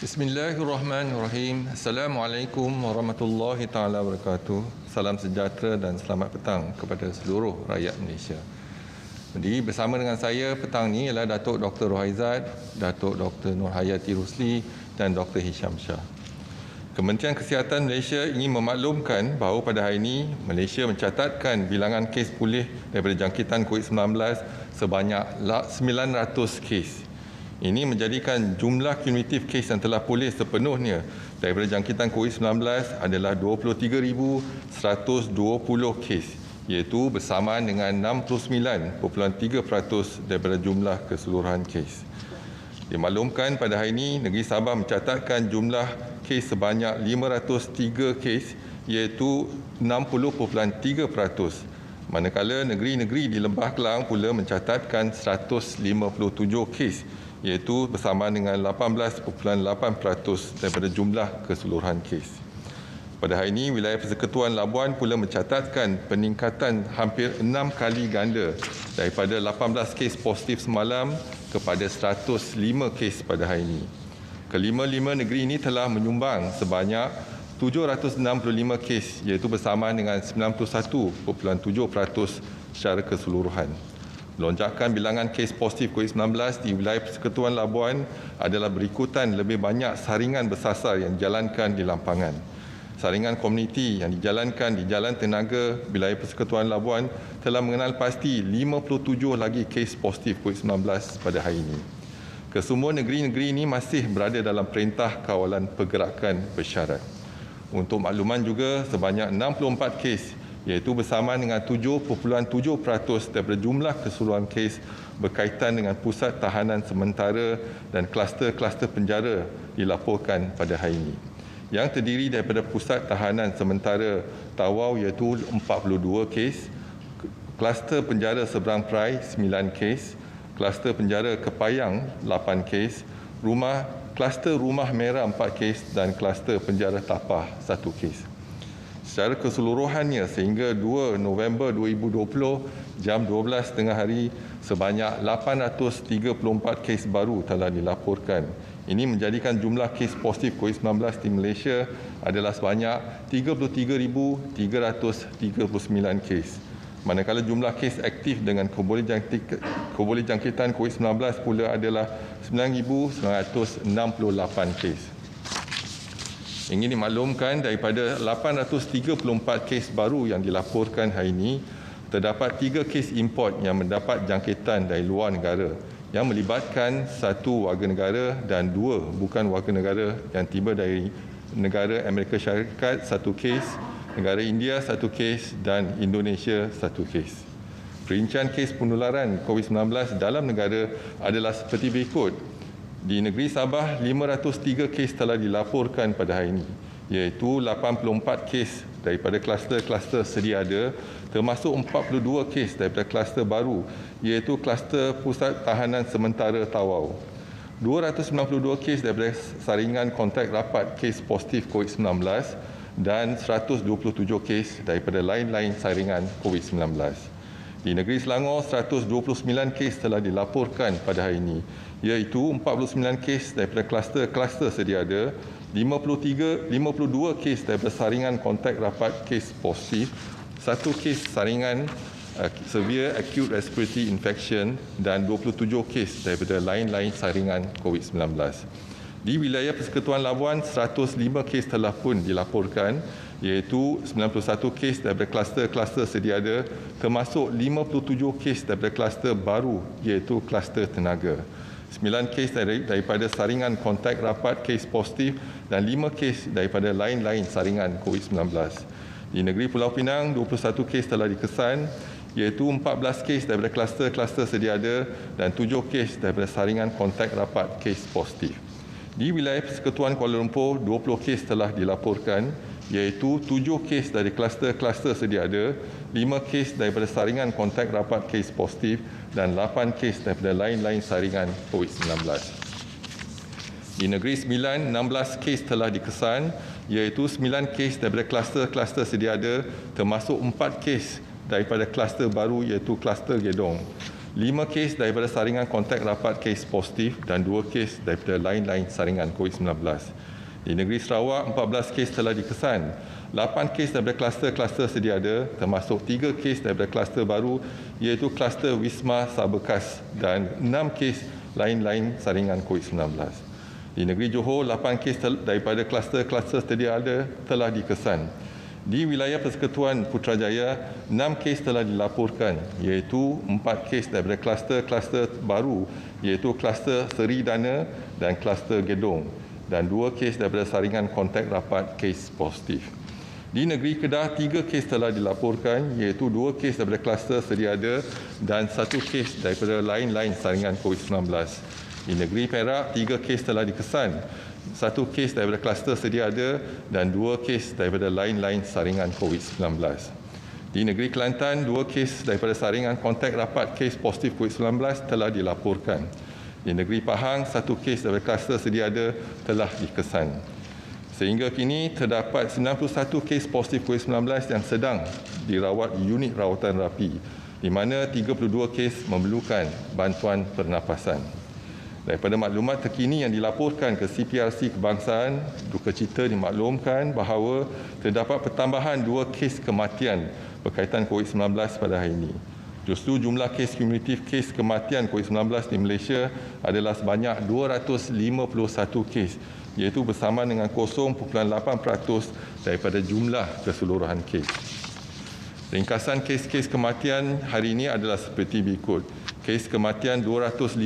Bismillahirrahmanirrahim. Assalamualaikum warahmatullahi taala wabarakatuh. Salam sejahtera dan selamat petang kepada seluruh rakyat Malaysia. Jadi bersama dengan saya petang ini ialah Datuk Dr. Rohaizat, Datuk Dr. Nurhayati Rusli dan Dr. Hisham Shah. Kementerian Kesihatan Malaysia ingin memaklumkan bahawa pada hari ini Malaysia mencatatkan bilangan kes pulih daripada jangkitan COVID-19 sebanyak 900 kes. Ini menjadikan jumlah kumulatif kes yang telah pulih sepenuhnya daripada jangkitan COVID-19 adalah 23,120 kes, iaitu bersamaan dengan 69.3% daripada jumlah keseluruhan kes. Dimaklumkan pada hari ini, negeri Sabah mencatatkan jumlah kes sebanyak 503 kes, iaitu 60.3%. Manakala negeri-negeri di Lembah Kelang pula mencatatkan 157 kes, iaitu bersamaan dengan 18.8% daripada jumlah keseluruhan kes. Pada hari ini, wilayah Persekutuan Labuan pula mencatatkan peningkatan hampir 6 kali ganda daripada 18 kes positif semalam kepada 105 kes pada hari ini. Kelima-lima negeri ini telah menyumbang sebanyak 765 kes, iaitu bersamaan dengan 91.7% secara keseluruhan. Lonjakan bilangan kes positif COVID-19 di wilayah Persekutuan Labuan adalah berikutan lebih banyak saringan bersasar yang dijalankan di lampangan. Saringan komuniti yang dijalankan di Jalan Tenaga, wilayah Persekutuan Labuan telah mengenal pasti 57 lagi kes positif COVID-19 pada hari ini. Kesemua negeri-negeri ini masih berada dalam perintah kawalan pergerakan bersyarat. Untuk makluman juga, sebanyak 64 kes, iaitu bersamaan dengan 7.7% daripada jumlah keseluruhan kes berkaitan dengan pusat tahanan sementara dan kluster-kluster penjara dilaporkan pada hari ini. Yang terdiri daripada pusat tahanan sementara Tawau iaitu 42 kes, kluster penjara Seberang Perai 9 kes, kluster penjara Kepayang 8 kes, kluster Rumah Merah 4 kes dan kluster penjara Tapah 1 kes. Secara keseluruhannya sehingga 2 November 2020 jam 12 tengah hari sebanyak 834 kes baru telah dilaporkan. Ini menjadikan jumlah kes positif COVID-19 di Malaysia adalah sebanyak 33,339 kes. Manakala jumlah kes aktif dengan keboleh jangkitan COVID-19 pula adalah 9,968 kes. Ingin dimaklumkan daripada 834 kes baru yang dilaporkan hari ini, terdapat 3 kes import yang mendapat jangkitan dari luar negara yang melibatkan 1 warga negara dan 2 bukan warga negara yang tiba dari negara Amerika Syarikat 1 kes, negara India 1 kes dan Indonesia 1 kes. Perincian kes penularan COVID-19 dalam negara adalah seperti berikut. Di negeri Sabah, 503 kes telah dilaporkan pada hari ini, iaitu 84 kes daripada kluster-kluster sedia ada, termasuk 42 kes daripada kluster baru, iaitu kluster Pusat Tahanan Sementara Tawau. 292 kes daripada saringan kontak rapat kes positif COVID-19 dan 127 kes daripada lain-lain saringan COVID-19. Di negeri Selangor, 129 kes telah dilaporkan pada hari ini, iaitu 49 kes daripada kluster-kluster sedia ada, 52 kes daripada saringan kontak rapat kes positif, 1 kes saringan severe acute respiratory infection dan 27 kes daripada lain-lain saringan COVID-19. Di wilayah Persekutuan Labuan, 105 kes telah pun dilaporkan, iaitu 91 kes daripada kluster-kluster sedia ada, termasuk 57 kes daripada kluster baru, iaitu kluster tenaga. 9 kes daripada saringan kontak rapat kes positif dan 5 kes daripada lain-lain saringan COVID-19. Di negeri Pulau Pinang, 21 kes telah dikesan, iaitu 14 kes daripada kluster-kluster sedia ada dan 7 kes daripada saringan kontak rapat kes positif. Di wilayah Persekutuan Kuala Lumpur, 20 kes telah dilaporkan, iaitu 7 kes dari kluster-kluster sedia ada, 5 kes daripada saringan kontak rapat kes positif dan 8 kes daripada lain-lain saringan COVID-19. Di Negeri Sembilan, 16 kes telah dikesan, iaitu 9 kes daripada kluster-kluster sedia ada, termasuk 4 kes daripada kluster baru iaitu kluster Gedong. 5 kes daripada saringan kontak rapat kes positif dan 2 kes daripada lain-lain saringan COVID-19. Di negeri Sarawak, 14 kes telah dikesan. 8 kes daripada kluster-kluster sedia ada, termasuk 3 kes daripada kluster baru iaitu kluster Wisma Sabekas dan 6 kes lain-lain saringan COVID-19. Di negeri Johor, 8 kes daripada kluster-kluster sedia ada telah dikesan. Di wilayah Persekutuan Putrajaya, 6 kes telah dilaporkan iaitu 4 kes daripada kluster-kluster baru iaitu kluster Seri Dana dan kluster Gedong dan 2 kes daripada saringan kontak rapat kes positif. Di negeri Kedah, 3 kes telah dilaporkan iaitu 2 kes daripada kluster sedia ada dan 1 kes daripada lain-lain saringan COVID-19. Di negeri Perak, 3 kes telah dikesan. 1 kes daripada kluster sedia ada dan 2 kes daripada lain-lain saringan COVID-19. Di negeri Kelantan, 2 kes daripada saringan kontak rapat kes positif COVID-19 telah dilaporkan. Di negeri Pahang, 1 kes daripada kluster sedia ada telah dikesan. Sehingga kini terdapat 91 kes positif COVID-19 yang sedang dirawat di unit rawatan rapi, di mana 32 kes memerlukan bantuan pernafasan. Daripada maklumat terkini yang dilaporkan ke CPRC Kebangsaan, duka cita dimaklumkan bahawa terdapat pertambahan 2 kes kematian berkaitan COVID-19 pada hari ini. Justru jumlah kes kumulatif kes kematian COVID-19 di Malaysia adalah sebanyak 251 kes, iaitu bersama dengan 0.8% daripada jumlah keseluruhan kes. Ringkasan kes-kes kematian hari ini adalah seperti berikut. Kes kematian 250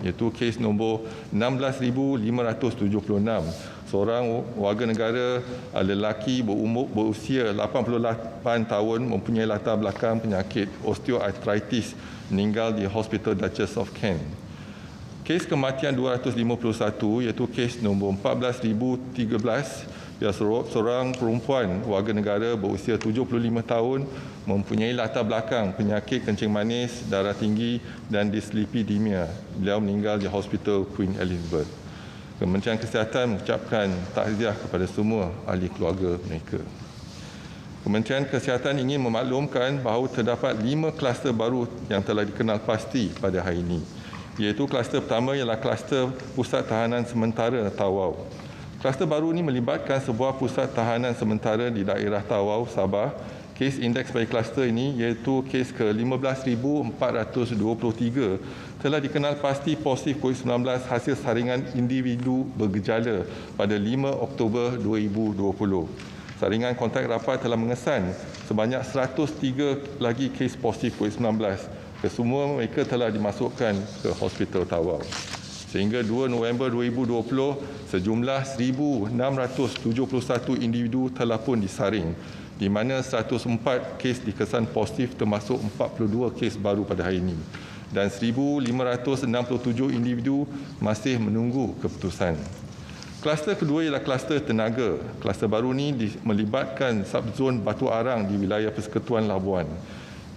iaitu kes nombor 16,576. Seorang warga negara lelaki berusia 88 tahun mempunyai latar belakang penyakit osteoartritis meninggal di Hospital Duchess of Kent. Kes kematian 251 iaitu kes nombor 14,013 ia seorang perempuan warga negara berusia 75 tahun mempunyai latar belakang penyakit kencing manis, darah tinggi dan dislipidemia. Beliau meninggal di Hospital Queen Elizabeth. Kementerian Kesihatan mengucapkan takziah kepada semua ahli keluarga mereka. Kementerian Kesihatan ingin memaklumkan bahawa terdapat 5 kluster baru yang telah dikenal pasti pada hari ini. Iaitu kluster pertama ialah kluster Pusat Tahanan Sementara Tawau. Kluster baru ini melibatkan sebuah pusat tahanan sementara di daerah Tawau, Sabah. Kes indeks bagi kluster ini iaitu kes ke-15,423 telah dikenal pasti positif COVID-19 hasil saringan individu bergejala pada 5 Oktober 2020. Saringan kontak rapat telah mengesan sebanyak 103 lagi kes positif COVID-19. Kesemua mereka telah dimasukkan ke Hospital Tawau. Sehingga 2 November 2020, sejumlah 1,671 individu telah pun disaring, di mana 104 kes dikesan positif termasuk 42 kes baru pada hari ini. Dan 1,567 individu masih menunggu keputusan. Kluster kedua ialah kluster tenaga. Kluster baru ini melibatkan subzon Batu Arang di wilayah Persekutuan Labuan.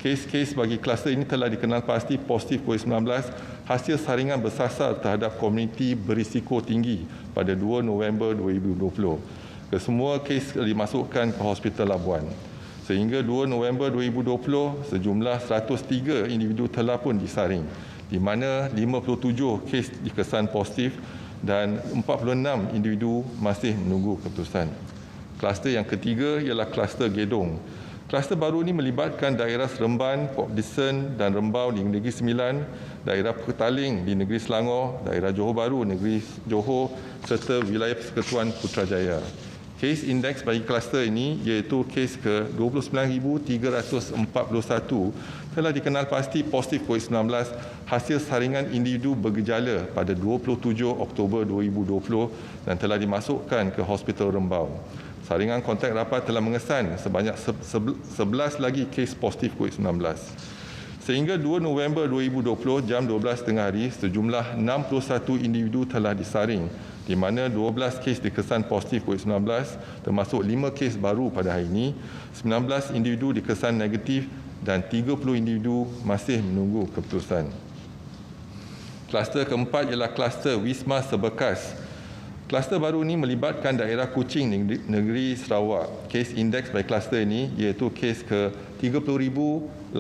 Kes-kes bagi kluster ini telah dikenal pasti positif COVID-19 hasil saringan bersasar terhadap komuniti berisiko tinggi pada 2 November 2020. Kesemua kes dimasukkan ke Hospital Labuan. Sehingga 2 November 2020, sejumlah 103 individu telah pun disaring, di mana 57 kes dikesan positif dan 46 individu masih menunggu keputusan. Kluster yang ketiga ialah kluster Gedong. Kluster baru ini melibatkan daerah Seremban, Port Dickson dan Rembau di Negeri Sembilan, daerah Petaling di Negeri Selangor, daerah Johor Bahru, Negeri Johor serta wilayah Persekutuan Putrajaya. Kes indeks bagi kluster ini iaitu kes ke-29,341 telah dikenal pasti positif COVID-19 hasil saringan individu bergejala pada 27 Oktober 2020 dan telah dimasukkan ke Hospital Rembau. Saringan kontak rapat telah mengesan sebanyak 11 lagi kes positif COVID-19. Sehingga 2 November 2020 jam 12 tengah hari, sejumlah 61 individu telah disaring, di mana 12 kes dikesan positif COVID-19 termasuk 5 kes baru pada hari ini, 19 individu dikesan negatif dan 30 individu masih menunggu keputusan. Kluster keempat ialah kluster Wisma Sebekas. Kluster baru ini melibatkan daerah Kuching negeri Sarawak. Kes indeks by kluster ini iaitu kes ke 30,813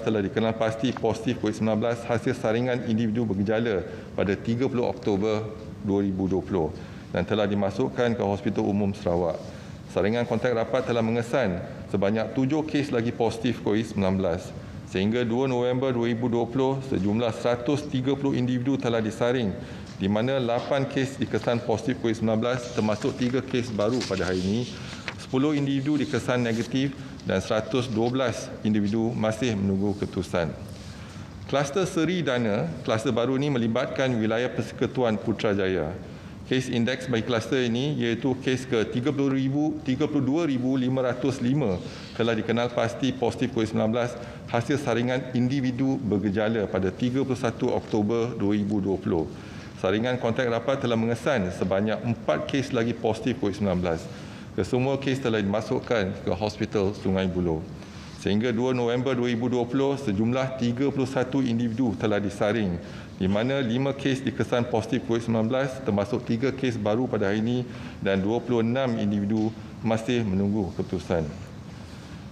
telah dikenal pasti positif COVID-19 hasil saringan individu bergejala pada 30 Oktober 2020 dan telah dimasukkan ke Hospital Umum Sarawak. Saringan kontak rapat telah mengesan sebanyak 7 kes lagi positif COVID-19. Sehingga 2 November 2020, sejumlah 130 individu telah disaring di mana 8 kes dikesan positif COVID-19 termasuk 3 kes baru pada hari ini, 10 individu dikesan negatif dan 112 individu masih menunggu keputusan. Kluster Seri Dana, kluster baru ini melibatkan wilayah Persekutuan Putrajaya. Kes indeks bagi kluster ini iaitu kes ke 32,505 telah dikenal pasti positif COVID-19 hasil saringan individu bergejala pada 31 Oktober 2020. Saringan kontak rapat telah mengesan sebanyak 4 kes lagi positif COVID-19. Kesemua kes telah dimasukkan ke Hospital Sungai Buloh. Sehingga 2 November 2020, sejumlah 31 individu telah disaring, di mana 5 kes dikesan positif COVID-19 termasuk 3 kes baru pada hari ini dan 26 individu masih menunggu keputusan.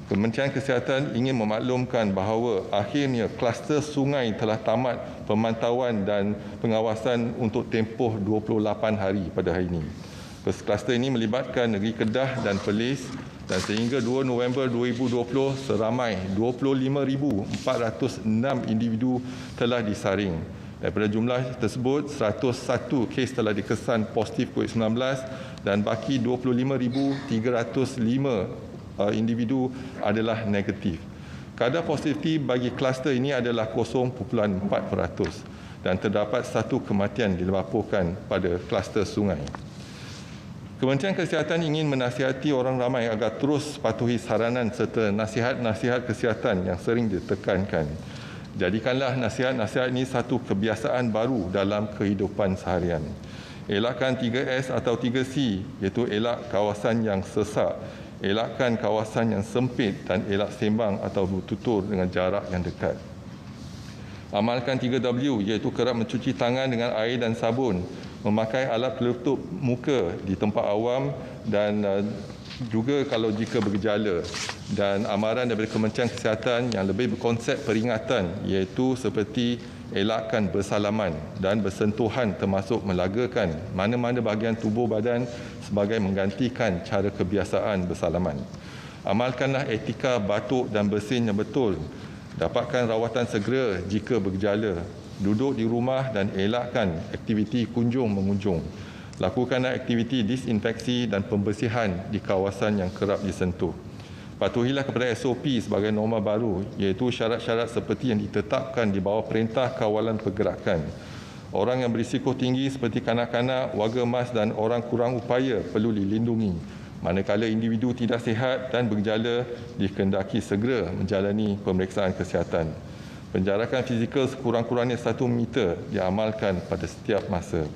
Kementerian Kesihatan ingin memaklumkan bahawa akhirnya kluster sungai telah tamat pemantauan dan pengawasan untuk tempoh 28 hari pada hari ini. Kluster ini melibatkan negeri Kedah dan Perlis dan sehingga 2 November 2020 seramai 25,406 individu telah disaring. Daripada jumlah tersebut, 101 kes telah dikesan positif COVID-19 dan baki 25,305 individu adalah negatif. Kadar positiviti bagi kluster ini adalah 0.4% dan terdapat 1 kematian dilaporkan pada kluster sungai. Kementerian Kesihatan ingin menasihati orang ramai agar terus patuhi saranan serta nasihat-nasihat kesihatan yang sering ditekankan. Jadikanlah nasihat-nasihat ini satu kebiasaan baru dalam kehidupan seharian. Elakkan 3S atau 3C, iaitu elak kawasan yang sesak, elakkan kawasan yang sempit dan elak sembang atau bertutur dengan jarak yang dekat. Amalkan 3W, iaitu kerap mencuci tangan dengan air dan sabun, memakai alat penutup muka di tempat awam dan juga kalau jika bergejala. Dan amaran daripada Kementerian Kesihatan yang lebih berkonsep peringatan iaitu seperti elakkan bersalaman dan bersentuhan termasuk melagakan mana-mana bahagian tubuh badan sebagai menggantikan cara kebiasaan bersalaman. Amalkanlah etika batuk dan bersin yang betul. Dapatkan rawatan segera jika bergejala. Duduk di rumah dan elakkan aktiviti kunjung-mengunjung. Lakukanlah aktiviti disinfeksi dan pembersihan di kawasan yang kerap disentuh. Patuhilah kepada SOP sebagai norma baru, iaitu syarat-syarat seperti yang ditetapkan di bawah Perintah Kawalan Pergerakan. Orang yang berisiko tinggi seperti kanak-kanak, warga emas dan orang kurang upaya perlu dilindungi. Manakala individu tidak sihat dan bergejala, dikehendaki segera menjalani pemeriksaan kesihatan. Penjarakan fizikal sekurang-kurangnya 1 meter diamalkan pada setiap masa.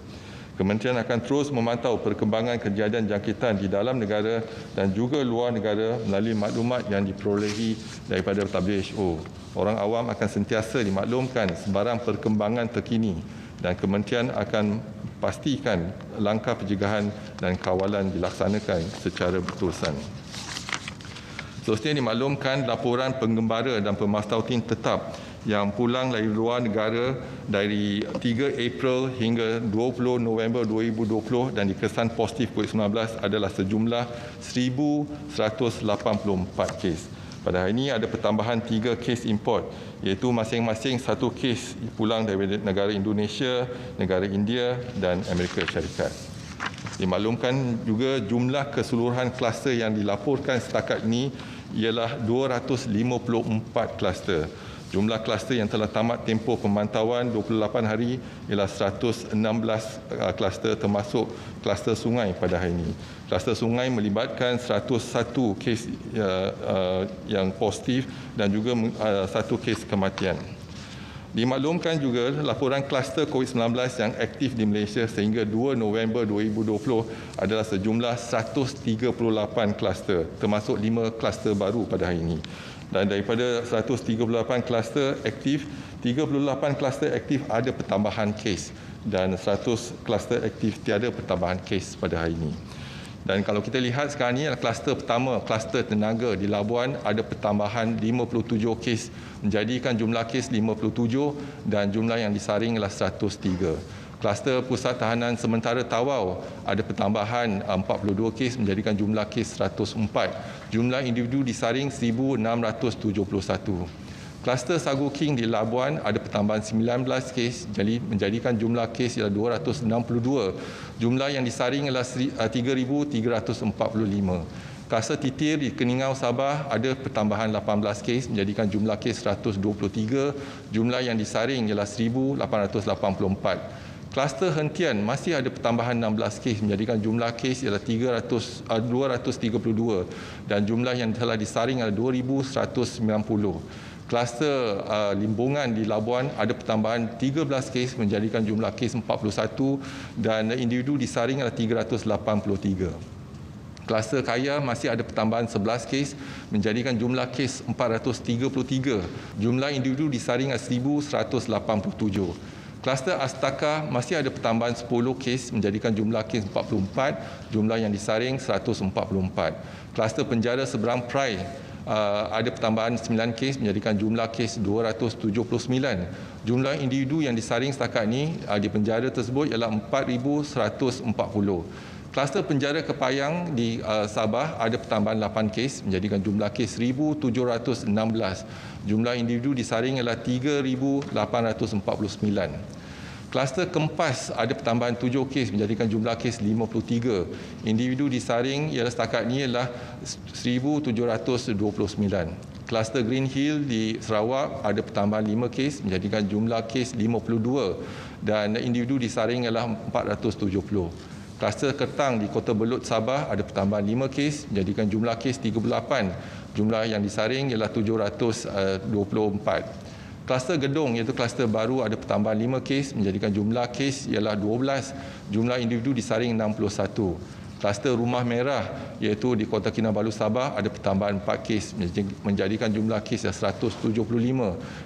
Kementerian akan terus memantau perkembangan kejadian jangkitan di dalam negara dan juga luar negara melalui maklumat yang diperolehi daripada WHO. Orang awam akan sentiasa dimaklumkan sebarang perkembangan terkini dan kementerian akan pastikan langkah pencegahan dan kawalan dilaksanakan secara berterusan. Seterusnya dimaklumkan laporan penggembara dan pemastautin tetap yang pulang dari luar negara dari 3 April hingga 20 November 2020 dan dikesan positif COVID-19 adalah sejumlah 1,184 kes. Pada hari ini ada pertambahan 3 kes import, iaitu masing-masing 1 kes pulang dari negara Indonesia, negara India dan Amerika Syarikat. Dimaklumkan juga jumlah keseluruhan kluster yang dilaporkan setakat ini ialah 254 kluster. Jumlah kluster yang telah tamat tempoh pemantauan 28 hari ialah 116 kluster termasuk kluster sungai pada hari ini. Kluster sungai melibatkan 101 kes yang positif dan juga 1 kes kematian. Dimaklumkan juga laporan kluster COVID-19 yang aktif di Malaysia sehingga 2 November 2020 adalah sejumlah 138 kluster termasuk 5 kluster baru pada hari ini. Dan daripada 138 kluster aktif, 38 kluster aktif ada pertambahan kes dan 100 kluster aktif tiada pertambahan kes pada hari ini. Dan kalau kita lihat sekarang ini adalah kluster pertama, kluster tenaga di Labuan ada pertambahan 57 kes menjadikan jumlah kes 57 dan jumlah yang disaring adalah 103. Kluster pusat tahanan sementara Tawau ada pertambahan 42 kes menjadikan jumlah kes 104. Jumlah individu disaring 1,671. Kluster Sagu King di Labuan ada pertambahan 19 kes jadi menjadikan jumlah kes ialah 262. Jumlah yang disaring adalah 3,345. Kluster Titir di Keningau Sabah ada pertambahan 18 kes menjadikan jumlah kes 123. Jumlah yang disaring ialah 1,884. Kluster Hentian masih ada pertambahan 16 kes menjadikan jumlah kes ialah 232 dan jumlah yang telah disaring adalah 2,190. Kluster Limbungan di Labuan ada pertambahan 13 kes menjadikan jumlah kes 41 dan individu disaring adalah 383. Kluster Kaya masih ada pertambahan 11 kes menjadikan jumlah kes 433. Jumlah individu disaring adalah 1,187. Kluster Astaka masih ada pertambahan 10 kes menjadikan jumlah kes 44, jumlah yang disaring 144. Kluster Penjara Seberang Prai ada pertambahan 9 kes menjadikan jumlah kes 279. Jumlah individu yang disaring setakat ini di penjara tersebut ialah 4,140. Kluster Penjara Kepayang di Sabah ada pertambahan 8 kes menjadikan jumlah kes 1,716. Jumlah individu disaring ialah 3,849. Kluster Kempas ada pertambahan 7 kes menjadikan jumlah kes 53. Individu disaring ialah setakat ini ialah 1,729. Kluster Green Hill di Sarawak ada pertambahan 5 kes menjadikan jumlah kes 52 dan individu disaring ialah 470. Kluster Kertang di Kota Belud Sabah ada pertambahan 5 kes menjadikan jumlah kes 38. Jumlah yang disaring ialah 724. Kluster Gedong iaitu kluster baru ada pertambahan 5 kes menjadikan jumlah kes ialah 12. Jumlah individu disaring 61. Kluster Rumah Merah iaitu di Kota Kinabalu Sabah ada pertambahan 4 kes menjadikan jumlah kes 175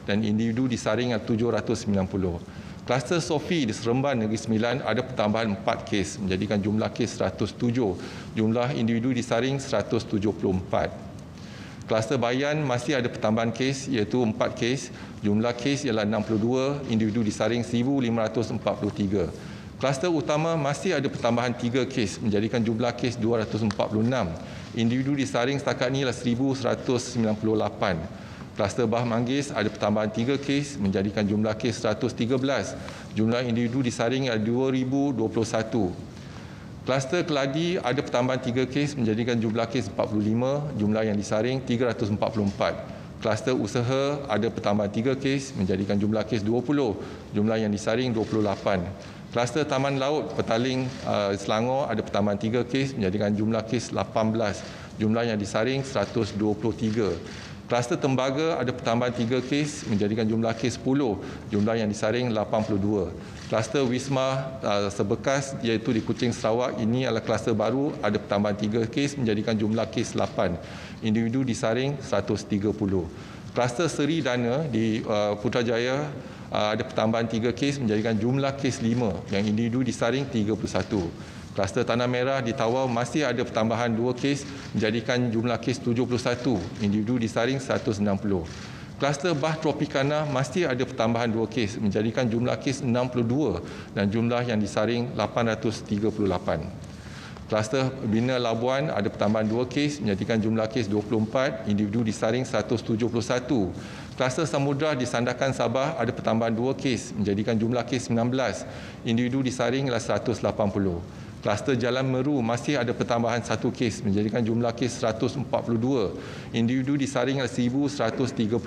dan individu disaring 790. Kluster Sofi di Seremban Negeri Sembilan ada pertambahan 4 kes menjadikan jumlah kes 107. Jumlah individu disaring 174. Kluster Bayan masih ada pertambahan kes iaitu 4 kes. Jumlah kes ialah 62, individu disaring 1,543. Kluster Utama masih ada pertambahan 3 kes menjadikan jumlah kes 246. Individu disaring setakat ini ialah 1,198. Kluster Bah Manggis ada pertambahan 3 kes menjadikan jumlah kes 113. Jumlah individu disaring ialah 2,021. Kluster Keladi ada pertambahan 3 kes menjadikan jumlah kes 45, jumlah yang disaring 344. Kluster Usaha ada pertambahan 3 kes menjadikan jumlah kes 20, jumlah yang disaring 28. Kluster Taman Laut Petaling Selangor ada pertambahan 3 kes menjadikan jumlah kes 18, jumlah yang disaring 123. Kluster Tembaga ada pertambahan 3 kes menjadikan jumlah kes 10, jumlah yang disaring 82. Kluster Wisma Sebekas iaitu di Kuching Sarawak ini adalah kluster baru ada pertambahan 3 kes menjadikan jumlah kes 8. Individu disaring 130. Kluster Seri Dana di Putrajaya ada pertambahan 3 kes menjadikan jumlah kes 5 yang individu disaring 31. Kluster Tanah Merah di Tawau masih ada pertambahan 2 kes menjadikan jumlah kes 71, individu disaring 160. Kluster Bah Tropicana masih ada pertambahan 2 kes menjadikan jumlah kes 62 dan jumlah yang disaring 838. Kluster Bina Labuan ada pertambahan 2 kes menjadikan jumlah kes 24, individu disaring 171. Kluster Samudra di Sandakan Sabah ada pertambahan 2 kes menjadikan jumlah kes 19, individu disaring 180. Kluster Jalan Meru masih ada pertambahan 1 kes menjadikan jumlah kes 142. Individu disaring 1,136.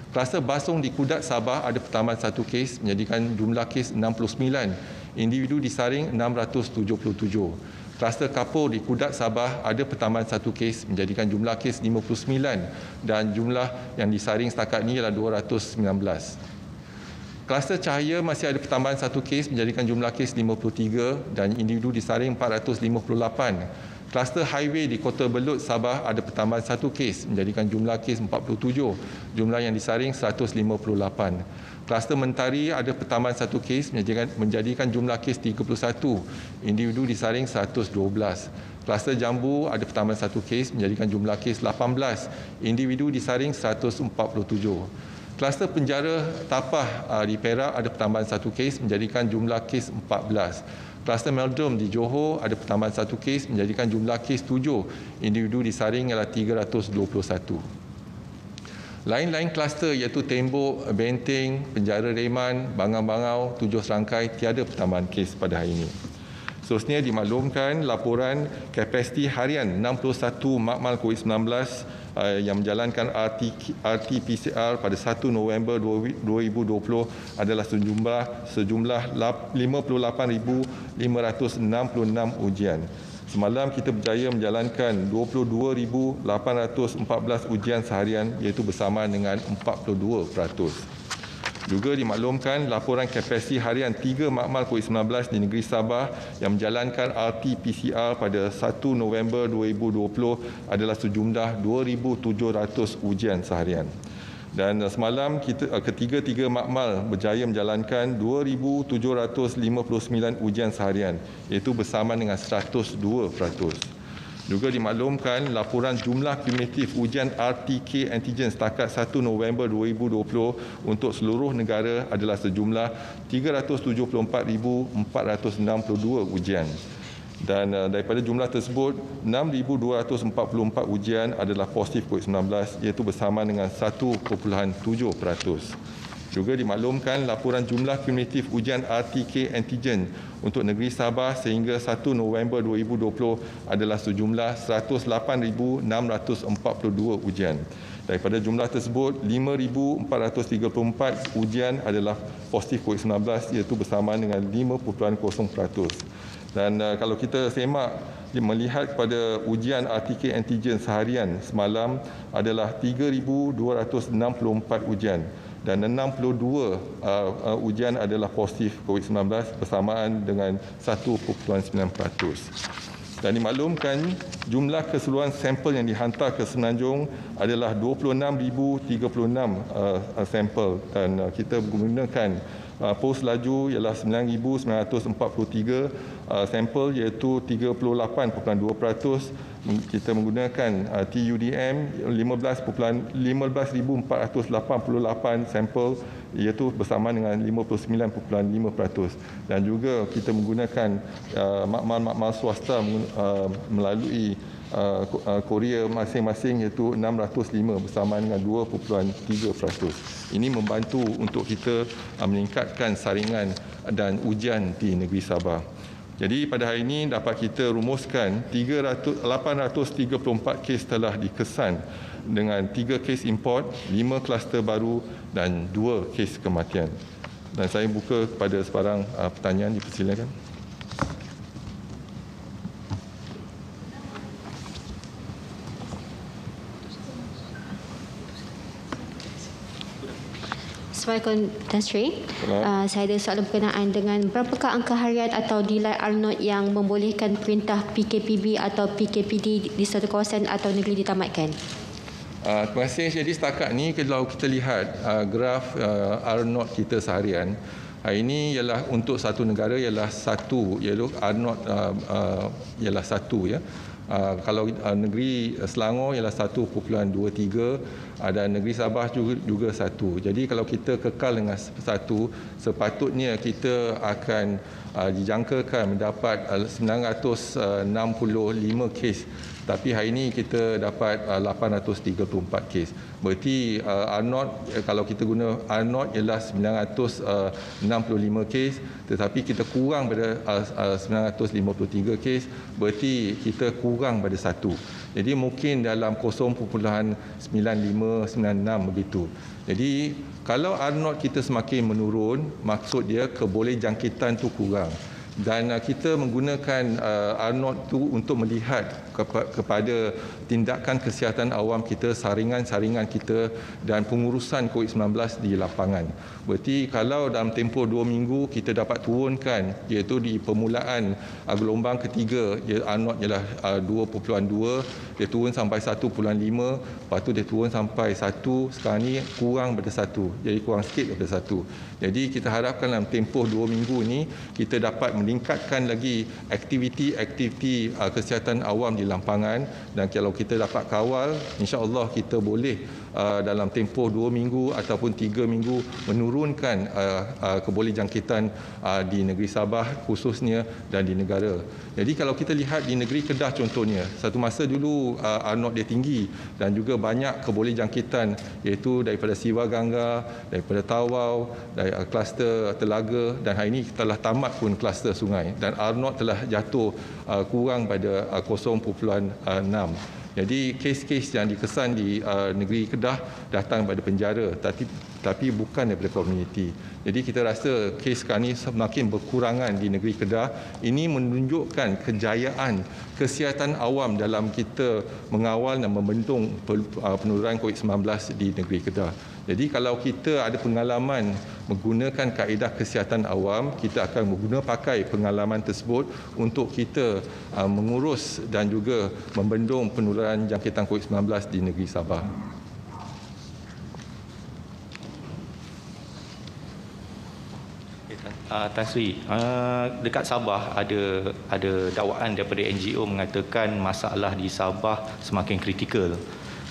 Kluster Basong di Kudat Sabah ada pertambahan 1 kes menjadikan jumlah kes 69. Individu disaring 677. Kluster Kapur di Kudat Sabah ada pertambahan 1 kes menjadikan jumlah kes 59 dan jumlah yang disaring setakat ini ialah 219. Kluster Cahaya masih ada pertambahan 1 kes menjadikan jumlah kes 53 dan individu disaring 458. Kluster highway di Kota Belud, Sabah ada pertambahan 1 kes menjadikan jumlah kes 47, jumlah yang disaring 158. Kluster Mentari ada pertambahan 1 kes menjadikan jumlah kes 31, individu disaring 112. Kluster Jambu ada pertambahan 1 kes menjadikan jumlah kes 18, individu disaring 147. Kluster penjara Tapah di Perak ada pertambahan 1 kes menjadikan jumlah kes 14. Kluster Meldrum di Johor ada pertambahan 1 kes menjadikan jumlah kes 7, individu disaring ialah 321. Lain-lain kluster iaitu Tembok, Benteng, Penjara Reman, Bangang-Bangau, 7 Serangkai tiada pertambahan kes pada hari ini. Seterusnya dimaklumkan laporan kapasiti harian 61 makmal COVID-19 yang menjalankan RT-PCR pada 1 November 2020 adalah sejumlah 58,566 ujian. Semalam kita berjaya menjalankan 22,814 ujian seharian iaitu bersamaan dengan 42%. Juga dimaklumkan laporan kapasiti harian 3 makmal COVID-19 di negeri Sabah yang menjalankan RT-PCR pada 1 November 2020 adalah sejumlah 2,700 ujian seharian. Dan semalam ketiga-tiga makmal berjaya menjalankan 2,759 ujian seharian iaitu bersamaan dengan 102%. Juga dimaklumkan laporan jumlah kumulatif ujian RT-K antigen setakat 1 November 2020 untuk seluruh negara adalah sejumlah 374,462 ujian. Dan daripada jumlah tersebut, 6,244 ujian adalah positif COVID-19 iaitu bersamaan dengan 1.7%. Juga dimaklumkan laporan jumlah kumulatif ujian RT-K antigen untuk negeri Sabah sehingga 1 November 2020 adalah sejumlah 108,642 ujian. Daripada jumlah tersebut, 5,434 ujian adalah positif COVID-19 iaitu bersamaan dengan 5.0%. Dan kalau kita semak melihat pada ujian RT-K antigen seharian semalam adalah 3,264 ujian dan 62 ujian adalah positif COVID-19 bersamaan dengan 1.9%. Dan dimaklumkan jumlah keseluruhan sampel yang dihantar ke Semenanjung adalah 26,036 sampel dan kita menggunakan pos laju ialah 9,943 sampel iaitu 38.2%. Kita menggunakan TUDM 15,488 sampel iaitu bersamaan dengan 59.5%. Dan juga kita menggunakan makmal-makmal swasta melalui Korea masing-masing iaitu 605 bersamaan dengan 2.3%. Ini membantu untuk kita meningkatkan saringan dan ujian di negeri Sabah. Jadi pada hari ini dapat kita rumuskan 834 kes telah dikesan dengan 3 kes import, 5 kluster baru dan 2 kes kematian. Dan saya buka kepada sebarang pertanyaan, dipersilakan. Assalamualaikum Tan Sri. Saya ada soalan berkenaan dengan berapakah angka harian atau nilai R0 yang membolehkan perintah PKPB atau PKPD di satu kawasan atau negeri ditamatkan? Terima kasih. Jadi setakat ni kalau kita lihat graf R0 kita seharian, hari ini ialah untuk satu negara ialah 1, iaitu R0 ialah 1 ya. Kalau negeri Selangor ialah 1.23 dan negeri Sabah juga 1. Jadi kalau kita kekal dengan 1, sepatutnya kita akan dijangkakan mendapat 965 kes. Tapi hari ini kita dapat 834 kes. Berarti R0, kalau kita guna R0 ialah 965 kes, tetapi kita kurang pada 953 kes, berarti kita kurang pada 1. Jadi mungkin dalam 0.9596 begitu. Jadi kalau R0 kita semakin menurun, maksud dia keboleh jangkitan tu kurang. Dan kita menggunakan R0 itu untuk melihat kepada tindakan kesihatan awam kita, saringan-saringan kita dan pengurusan COVID-19 di lapangan. Berarti kalau dalam tempoh 2 minggu kita dapat turunkan, iaitu di permulaan gelombang ketiga, R0 ialah 2.2, dia turun sampai 1.5, lepas tu dia turun sampai 1, sekarang ni kurang daripada 1, jadi kurang sikit daripada 1. Jadi kita harapkan dalam tempoh 2 minggu ini kita dapat meningkatkan lagi aktiviti kesihatan awam di lapangan, dan kalau kita dapat kawal, insya-Allah kita boleh dalam tempoh 2 minggu ataupun 3 minggu menurunkan kebolehjangkitan di negeri Sabah khususnya dan di negara. Jadi kalau kita lihat di negeri Kedah contohnya, satu masa dulu R0 dia tinggi dan juga banyak kebolehjangkitan, iaitu daripada Siwa Gangga, daripada Tawau, dari kluster Telaga, dan hari ini telah tamat pun kluster sungai, dan R0 telah jatuh kurang pada 0.6. Jadi kes-kes yang dikesan di negeri Kedah datang daripada penjara, tapi bukan daripada komuniti. Jadi kita rasa kes sekarang ini semakin berkurangan di negeri Kedah. Ini menunjukkan kejayaan kesihatan awam dalam kita mengawal dan membendung penularan COVID-19 di negeri Kedah. Jadi kalau kita ada pengalaman menggunakan kaedah kesihatan awam, kita akan pakai pengalaman tersebut untuk kita mengurus dan juga membendung penularan jangkitan COVID-19 di negeri Sabah. Tan Sri, dekat Sabah ada dakwaan daripada NGO mengatakan masalah di Sabah semakin kritikal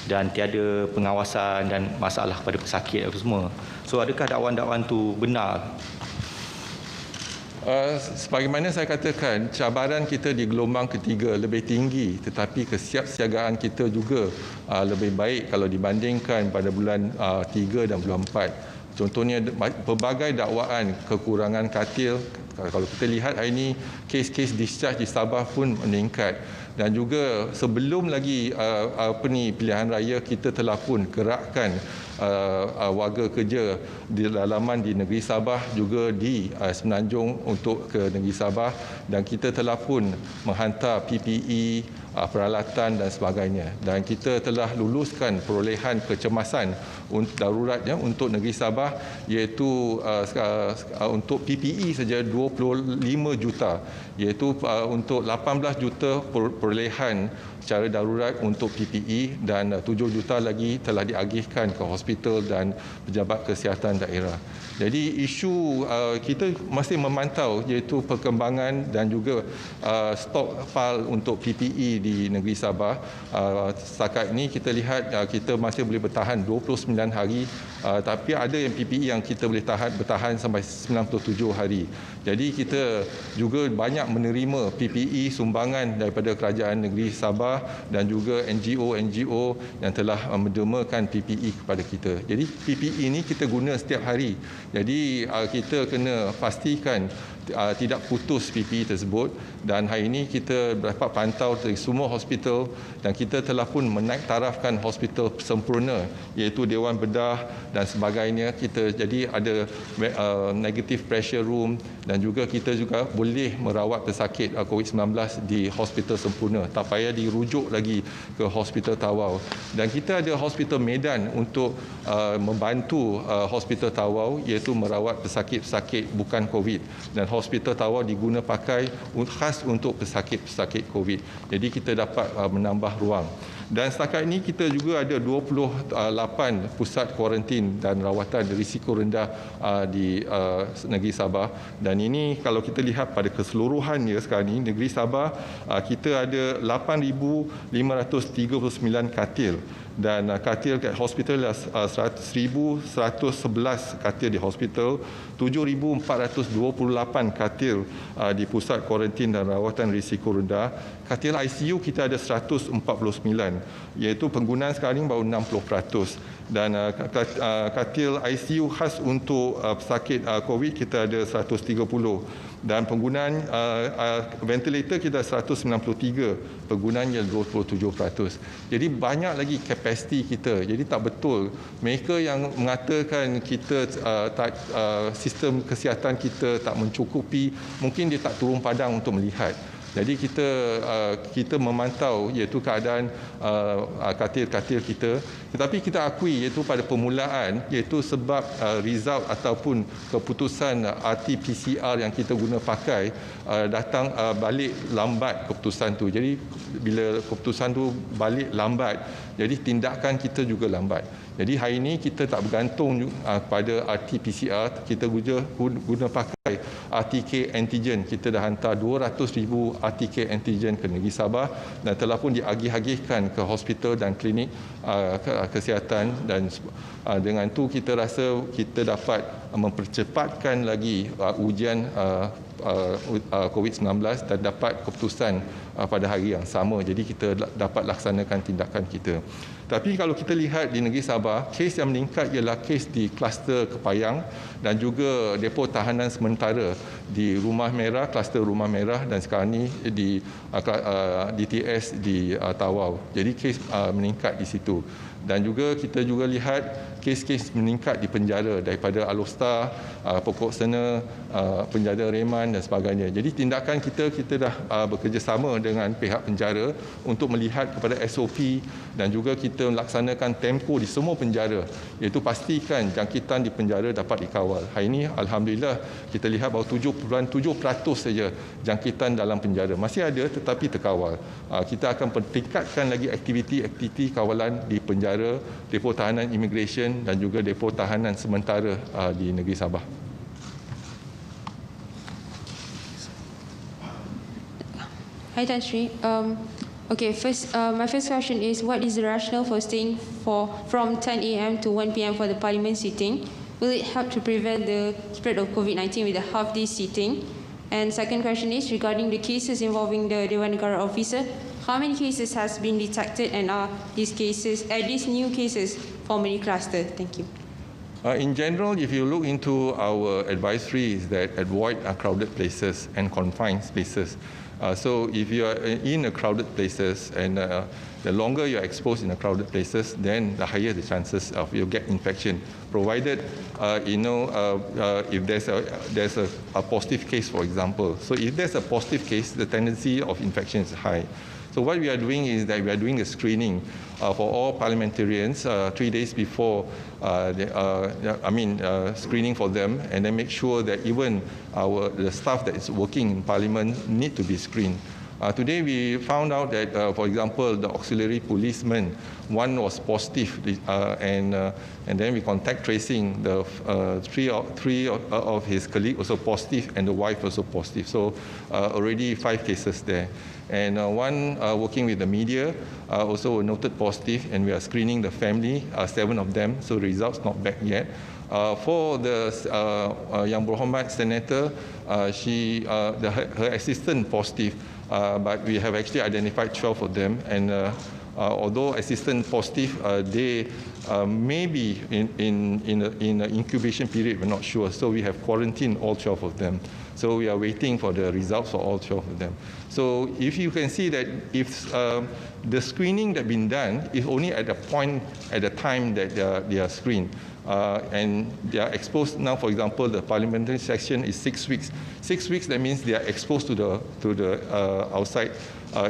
dan tiada pengawasan dan masalah kepada pesakit apa semua. So adakah dakwaan-dakwaan tu benar? Sebagaimana saya katakan, cabaran kita di gelombang ketiga lebih tinggi, tetapi kesiapsiagaan kita juga lebih baik kalau dibandingkan pada bulan 3 dan bulan 4. Contohnya pelbagai dakwaan kekurangan katil. Kalau kita lihat hari ini kes-kes discharge di Sabah pun meningkat, dan juga sebelum lagi pilihan raya kita telah pun gerakkan warga kerja di dalaman di negeri Sabah juga di Semenanjung untuk ke negeri Sabah, dan kita telah pun menghantar PPE, peralatan dan sebagainya, dan kita telah luluskan perolehan kecemasan daruratnya untuk negeri Sabah, iaitu untuk PPE saja 25 juta, iaitu untuk 18 juta perolehan secara darurat untuk PPE, dan 7 juta lagi telah diagihkan ke hospital dan pejabat kesihatan daerah. Jadi isu kita masih memantau iaitu perkembangan dan juga stok file untuk PPE di negeri Sabah. Setakat ini kita lihat kita masih boleh bertahan 29 hari, tapi ada yang PPE yang kita boleh bertahan sampai 97 hari. Jadi kita juga banyak menerima PPE sumbangan daripada kerajaan negeri Sabah dan juga NGO yang telah mendermakan PPE kepada kita. Jadi PPE ini kita guna setiap hari. Jadi kita kena pastikan tidak putus PPE tersebut, dan hari ini kita dapat pantau dari semua hospital, dan kita telah pun menaik tarafkan hospital sempurna iaitu Dewan Bedah dan sebagainya. Kita jadi ada negative pressure room, dan juga kita juga boleh merawat pesakit COVID-19 di hospital sempurna, tak payah dirujuk lagi ke hospital Tawau. Dan kita ada hospital Medan untuk membantu hospital Tawau, iaitu merawat pesakit-pesakit bukan COVID, dan hospital Tawau diguna pakai khas untuk pesakit-pesakit COVID. Jadi kita dapat menambah ruang. Dan setakat ini kita juga ada 28 pusat kuarantin dan rawatan risiko rendah di negeri Sabah. Dan ini kalau kita lihat pada keseluruhannya sekarang ini, negeri Sabah kita ada 8,539 katil. Dan katil kat hospital 1,111 katil di hospital, 7,428 katil di pusat kuarantin dan rawatan risiko rendah. Katil ICU kita ada 149, iaitu penggunaan sekarang ini baru 60%. Dan katil ICU khas untuk pesakit COVID kita ada 130. Dan penggunaan ventilator kita 193, penggunaannya 27%. Jadi banyak lagi kapasiti kita. Jadi tak betul. Mereka yang mengatakan kita sistem kesihatan kita tak mencukupi, mungkin dia tak turun padang untuk melihat. Jadi kita memantau iaitu keadaan katil-katil kita, tetapi kita akui iaitu pada permulaan iaitu sebab result ataupun keputusan RT-PCR yang kita guna pakai datang balik lambat keputusan tu. Jadi bila keputusan tu balik lambat, jadi tindakan kita juga lambat. Jadi hari ini kita tak bergantung pada RT-PCR, kita guna pakai RTK antigen. Kita dah hantar 200,000 RTK antigen ke negeri Sabah dan telah pun diagih-agihkan ke hospital dan klinik kesihatan, dan dengan tu kita rasa kita dapat mempercepatkan lagi ujian COVID-19 dan dapat keputusan pada hari yang sama. Jadi kita dapat laksanakan tindakan kita. Tapi kalau kita lihat di negeri Sabah, kes yang meningkat ialah kes di kluster Kepayang dan juga depo tahanan sementara di Rumah Merah, kluster Rumah Merah, dan sekarang ni di DTS di Tawau. Jadi kes meningkat di situ. Dan juga kita juga lihat kes-kes meningkat di penjara daripada Alostar, Pokok Sena, penjara Reman dan sebagainya. Jadi tindakan kita dah bekerjasama dengan pihak penjara untuk melihat kepada SOP dan juga kita melaksanakan tempoh di semua penjara, iaitu pastikan jangkitan di penjara dapat dikawal. Hari ini alhamdulillah kita lihat bahawa 7.7% saja jangkitan dalam penjara. Masih ada tetapi terkawal. Kita akan tingkatkan lagi aktiviti kawalan di penjara, depo tahanan imigresen dan juga depo tahanan sementara di negeri Sabah. Hi Tan Sri. My first question is, what is the rationale for staying from 10 a.m. to 1 p.m. for the Parliament sitting? Will it help to prevent the spread of COVID-19 with a half-day sitting? And second question is regarding the cases involving the Dewan Negara officer. How many cases has been detected, and are these new cases formally clustered? Thank you. In general, if you look into our advisory, is that avoid crowded places and confined spaces. So if you are in a crowded places and the longer you are exposed in a crowded places, then the higher the chances of you get infection. Provided if there's a positive case, for example. So if there's a positive case, the tendency of infection is high. So what we are doing is that we are doing a screening for all parliamentarians 3 days before, screening for them, and then make sure that even the staff that is working in Parliament need to be screened. Today we found out that, for example, the auxiliary policeman, one was positive, and then we contact tracing the three of his colleagues also positive, and the wife also positive. So already 5 cases there. And one working with the media also noted positive, and we are screening the family, 7 of them, so results not back yet. For the Yang Berhormat Senator, her assistant positive, but we have actually identified 12 of them, and although assistant positive, they may be in an incubation period, we're not sure, so we have quarantined all 12 of them. So we are waiting for the results for all 12 of them. So if you can see that if the screening that been done is only at the time that they are screened, and they are exposed now, for example, the parliamentary session is 6 weeks. 6 weeks, that means they are exposed to the outside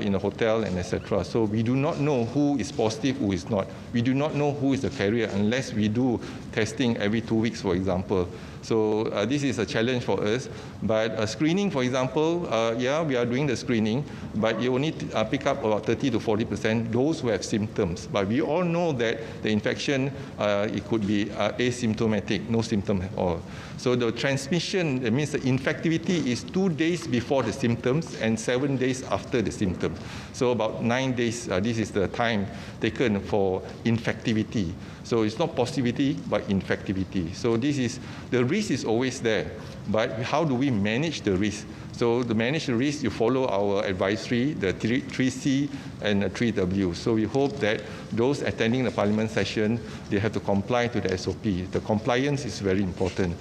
in a hotel and etc. So we do not know who is positive, who is not. We do not know who is the carrier unless we do testing every 2 weeks, for example. So this is a challenge for us. But screening, for example, we are doing the screening, but you only pick up about 30 to 40% those who have symptoms. But we all know that the infection, it could be asymptomatic, no symptom at all. So the transmission, that means the infectivity is 2 days before the symptoms and 7 days after the symptoms. medium term. So about 9 days, this is the time taken for infectivity. So it's not positivity, but infectivity. So the risk is always there, but how do we manage the risk? So to manage the risk, you follow our advisory, the 3C and the 3W. So we hope that those attending the Parliament session, they have to comply to the SOP. The compliance is very important.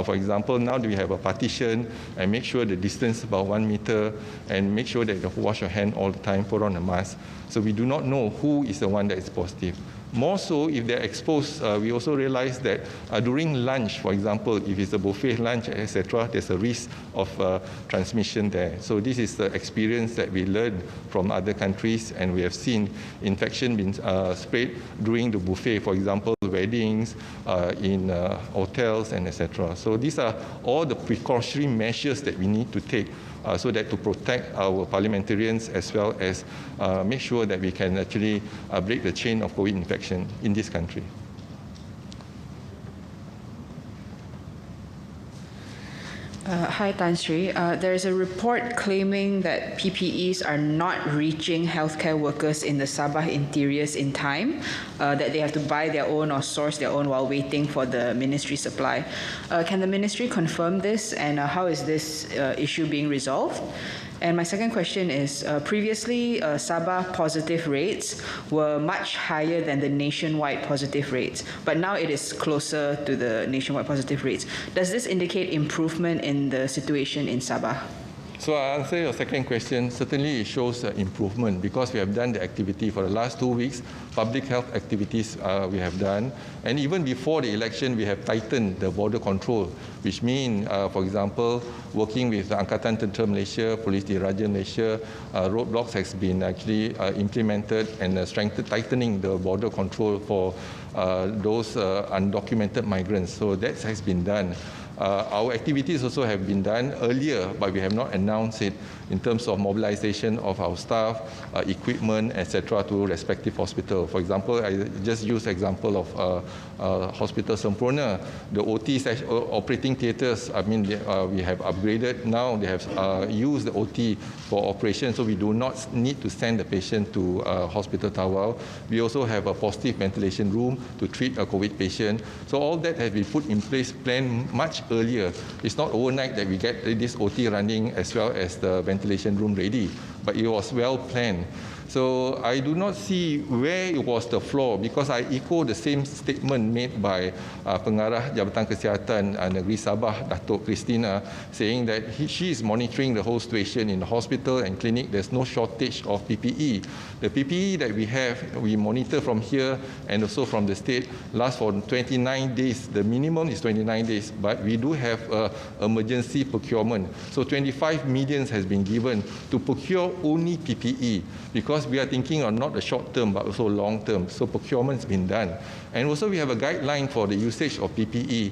For example, now we have a partition and make sure the distance about 1 meter and make sure that you wash your hand all the time, put on a mask. So we do not know who is the one that is positive. More so, if they're exposed, we also realize that during lunch, for example, if it's a buffet lunch, etc., there's a risk of transmission there. So this is the experience that we learned from other countries, and we have seen infection being spread during the buffet, for example, weddings, in hotels, and etc. So these are all the precautionary measures that we need to take so that to protect our parliamentarians as well as make sure that we can actually break the chain of COVID infection in this country. Hi, Tan Sri. There is a report claiming that PPEs are not reaching healthcare workers in the Sabah interiors in time, that they have to buy their own or source their own while waiting for the ministry supply. Can the ministry confirm this, and how is this issue being resolved? And my second question is, previously Sabah positive rates were much higher than the nationwide positive rates, but now it is closer to the nationwide positive rates. Does this indicate improvement in the situation in Sabah? So I'll answer your second question. Certainly it shows improvement because we have done the activity for the last 2 weeks, public health activities we have done. And even before the election, we have tightened the border control, which means, for example, working with Angkatan Tentera Malaysia, Polis Diraja Malaysia, roadblocks has been actually implemented and tightening the border control for those undocumented migrants. So that has been done. Our activities also have been done earlier, but we have not announced it in terms of mobilization of our staff, equipment, etc. to respective hospital. For example, I just use example of Hospital Sempurna. The OT operating theatres, I mean, we have upgraded now. They have used the OT for operation, so we do not need to send the patient to Hospital Tawau. We also have a positive ventilation room to treat a COVID patient. So all that has been put in place, planned much earlier. It's not overnight that we get this OT running as well as the ventilation room ready, but it was well planned. So I do not see where it was the flaw, because I echo the same statement made by Pengarah Jabatan Kesihatan Negeri Sabah, Datuk Christina, saying that she is monitoring the whole situation in the hospital and clinic. There's no shortage of PPE. The PPE that we have, we monitor from here and also from the state, lasts for 29 days. The minimum is 29 days, but we do have emergency procurement. So 25 million has been given to procure only PPE, because we are thinking of not the short term but also long term. So procurement's been done. And also we have a guideline for the usage of PPE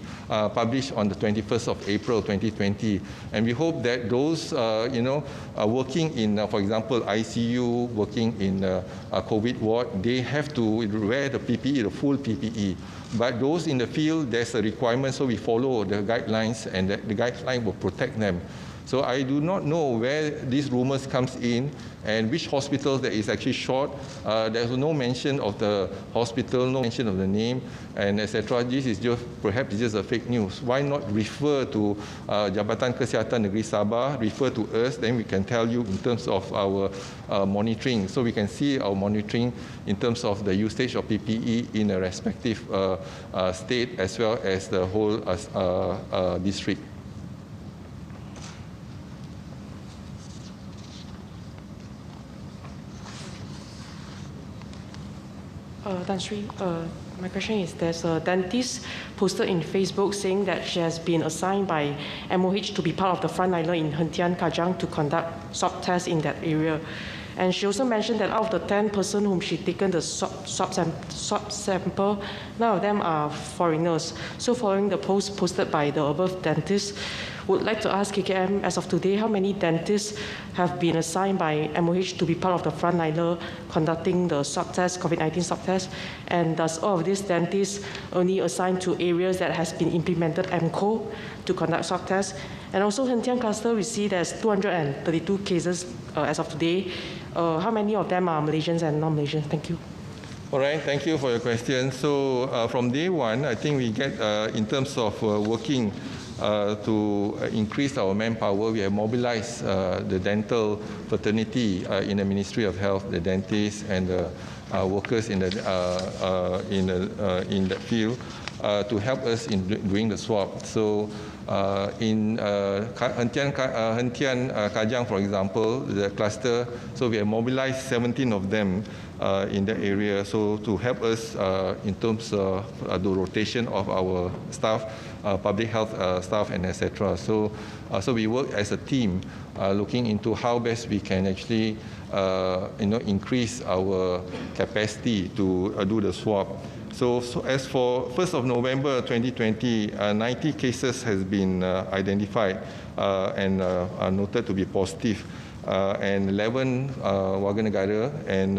published on the 21st of April 2020. And we hope that those working in, for example, ICU, working in a COVID ward, they have to wear the PPE, the full PPE. But those in the field, there's a requirement, so we follow the guidelines, and the guideline will protect them. So I do not know where these rumors comes in and which hospitals that is actually short. There's no mention of the hospital, no mention of the name, and etc. This is just perhaps just a fake news. Why not refer to Jabatan Kesihatan Negeri Sabah, refer to us, then we can tell you in terms of our monitoring. So we can see our monitoring in terms of the usage of PPE in a respective state as well as the whole district. Tan Sri, my question is, there's a dentist posted in Facebook saying that she has been assigned by MOH to be part of the frontliner in Hentian Kajang to conduct swab tests in that area. And she also mentioned that out of the 10 persons whom she taken the swab sample, 9 of them are foreigners. So following the post posted by the above dentist, would like to ask KKM, as of today, how many dentists have been assigned by MOH to be part of the frontliner conducting the swab test, COVID-19 swab test? And does all of these dentists only assigned to areas that has been implemented MCO to conduct swab tests? And also Hentian cluster, we see there's 232 cases as of today. How many of them are Malaysians and non-Malaysians? Thank you. All right, thank you for your question. So from day one, I think we get, in terms of working to increase our manpower, we have mobilized the dental fraternity in the Ministry of Health, the dentists and the workers in that field to help us in doing the swab. So in Hentian Kajang, for example, the cluster, so we have mobilized 17 of them in that area, so to help us in terms of the rotation of our staff, public health staff and etc. So we work as a team looking into how best we can actually increase our capacity to do the swab. So as for 1st of November 2020, 90 cases has been identified and noted to be positive. And 11 warga negara and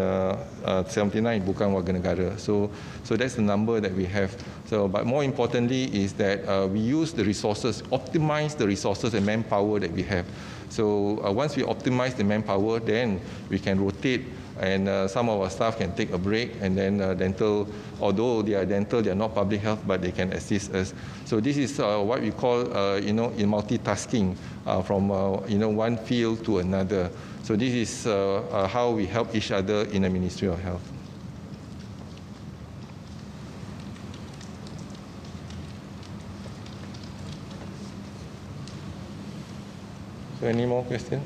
79 bukan warga negara. So that's the number that we have. So, but more importantly is that we use the resources, optimize the resources and manpower that we have. So once we optimize the manpower, then we can rotate, and some of our staff can take a break, and then dental, although they are dental, they are not public health, but they can assist us. So this is what we call, in multitasking from one field to another. So this is how we help each other in the Ministry of Health. So any more questions?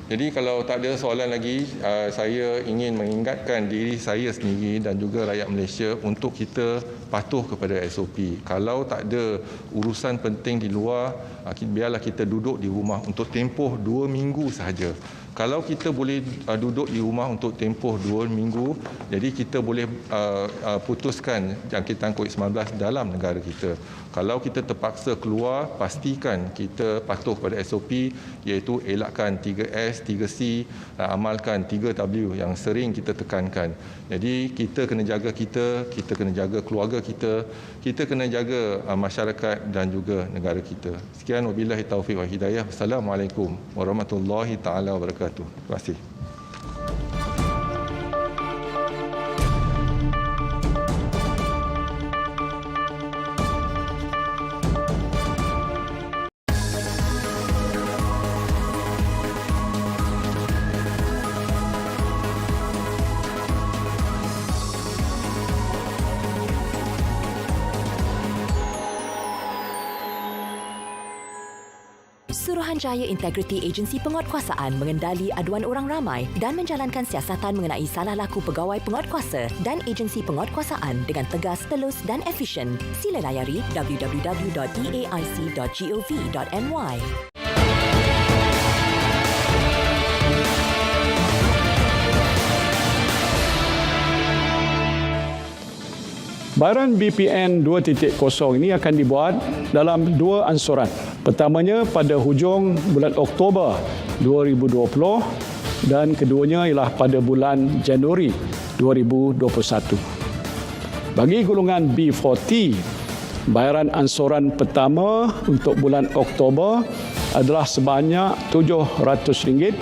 Jadi kalau tak ada soalan lagi, saya ingin mengingatkan diri saya sendiri dan juga rakyat Malaysia untuk kita patuh kepada SOP. Kalau tak ada urusan penting di luar, biarlah kita duduk di rumah untuk tempoh 2 minggu sahaja. Kalau kita boleh duduk di rumah untuk tempoh 2 minggu, jadi kita boleh putuskan jangkitan COVID-19 dalam negara kita. Kalau kita terpaksa keluar, pastikan kita patuh pada SOP, iaitu elakkan 3S, 3C, amalkan 3W yang sering kita tekankan. Jadi kita kena jaga kita kena jaga keluarga kita kena jaga masyarakat dan juga negara kita. Sekian, wabillahi taufiq wal hidayah. Assalamualaikum warahmatullahi taala wabarakatuh. Terima kasih. Suruhanjaya Integriti Agensi Penguatkuasaan mengendali aduan orang ramai dan menjalankan siasatan mengenai salah laku pegawai penguatkuasa dan agensi penguatkuasaan dengan tegas, telus dan efisien. Sila layari www.eaic.gov.my. Bayaran BPN 2.0 ini akan dibuat dalam 2 ansuran. Pertamanya pada hujung bulan Oktober 2020 dan keduanya ialah pada bulan Januari 2021. Bagi golongan B40, bayaran ansuran pertama untuk bulan Oktober adalah sebanyak RM700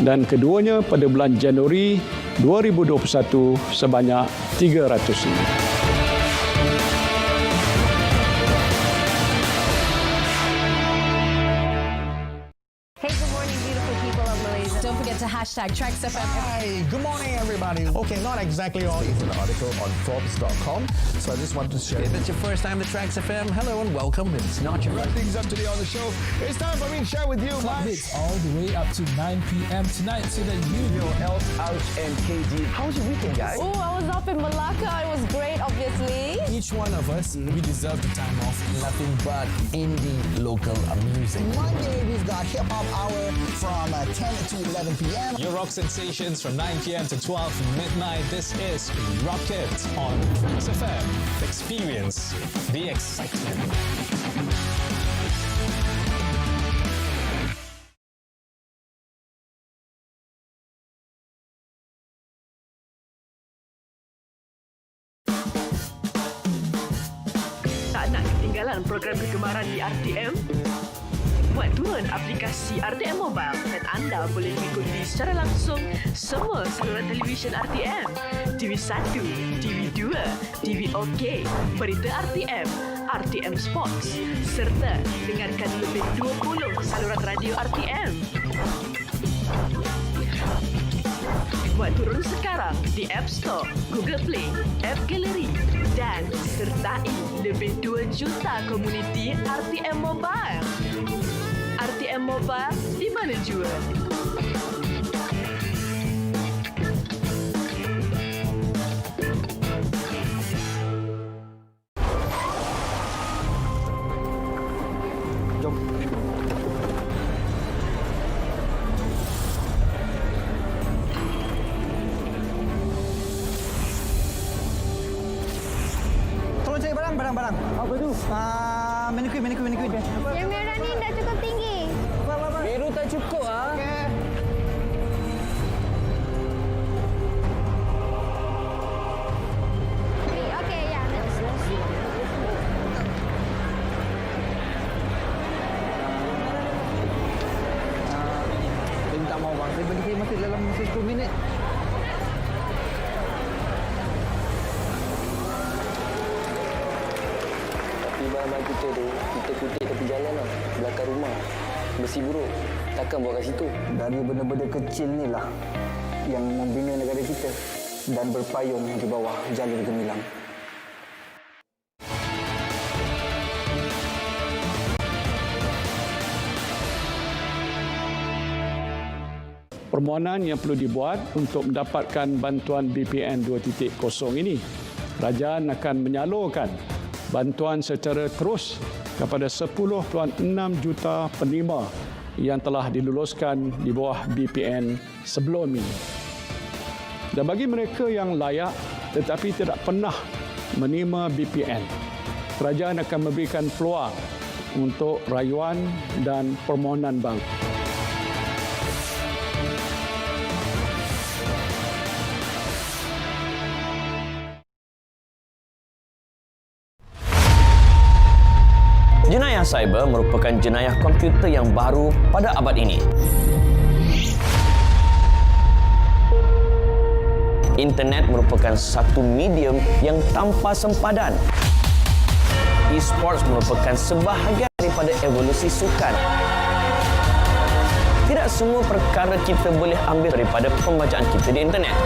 dan keduanya pada bulan Januari 2021 sebanyak RM300. #TraxFM. Hi, good morning everybody. Okay, not exactly all. It's an article on Forbes.com, so I just wanted to share. If it's your first time to Trax FM, hello and welcome. It's not your Wrap things up today on the show. It's time for me to share with you Club Hits all the way up to 9 p.m. tonight so that you your health out and KG. How was your weekend, guys? Oh, I was up in Malacca. It was great, obviously. Each one of us, we deserve the time off. nothing but indie local music. Monday, we've got Hip Hop Hour from 10 to 11 p.m. Your rock sensations from 9 p.m. to 12 midnight. This is Rock It on Trax FM. Experience the excitement. ketinggalan program kegemaran di RTM? Buat turun aplikasi RTM Mobile dan anda boleh mengikuti secara langsung semua saluran televisyen RTM, TV1, TV2, TV OK, Berita RTM, RTM Sports serta dengarkan lebih 20 saluran radio RTM. Buat turun sekarang di App Store, Google Play, App Gallery dan sertai lebih 2 juta komuniti RTM Mobile. RTM Mobile di mana jua? Jom. Tolong cari barang. Apa tu? Mannequin. Yang merah ni dah cukup tinggi. Biru tak cukup ah. Okay. Okay, ya. Minta mau bang, saya bagi masih dalam masa 10 minit. Tapi barang-barang kita tu, kita kutip tepi jalan lah, belakang rumah. Besi buruk, takkan buat kat situ. Dari benda-benda kecil ni lah yang membina negara kita dan berpayung di bawah jalur gemilang. Permohonan yang perlu dibuat untuk mendapatkan bantuan BPN 2.0 ini, kerajaan akan menyalurkan bantuan secara terus kepada 10.6 juta penerima yang telah diluluskan di bawah BPN sebelum ini. Dan bagi mereka yang layak tetapi tidak pernah menerima BPN, kerajaan akan memberikan peluang untuk rayuan dan permohonan bank. Jenayah cyber merupakan jenayah komputer yang baru pada abad ini. Internet merupakan satu medium yang tanpa sempadan. E-sports merupakan sebahagian daripada evolusi sukan. Tidak semua perkara kita boleh ambil daripada pembacaan kita di internet.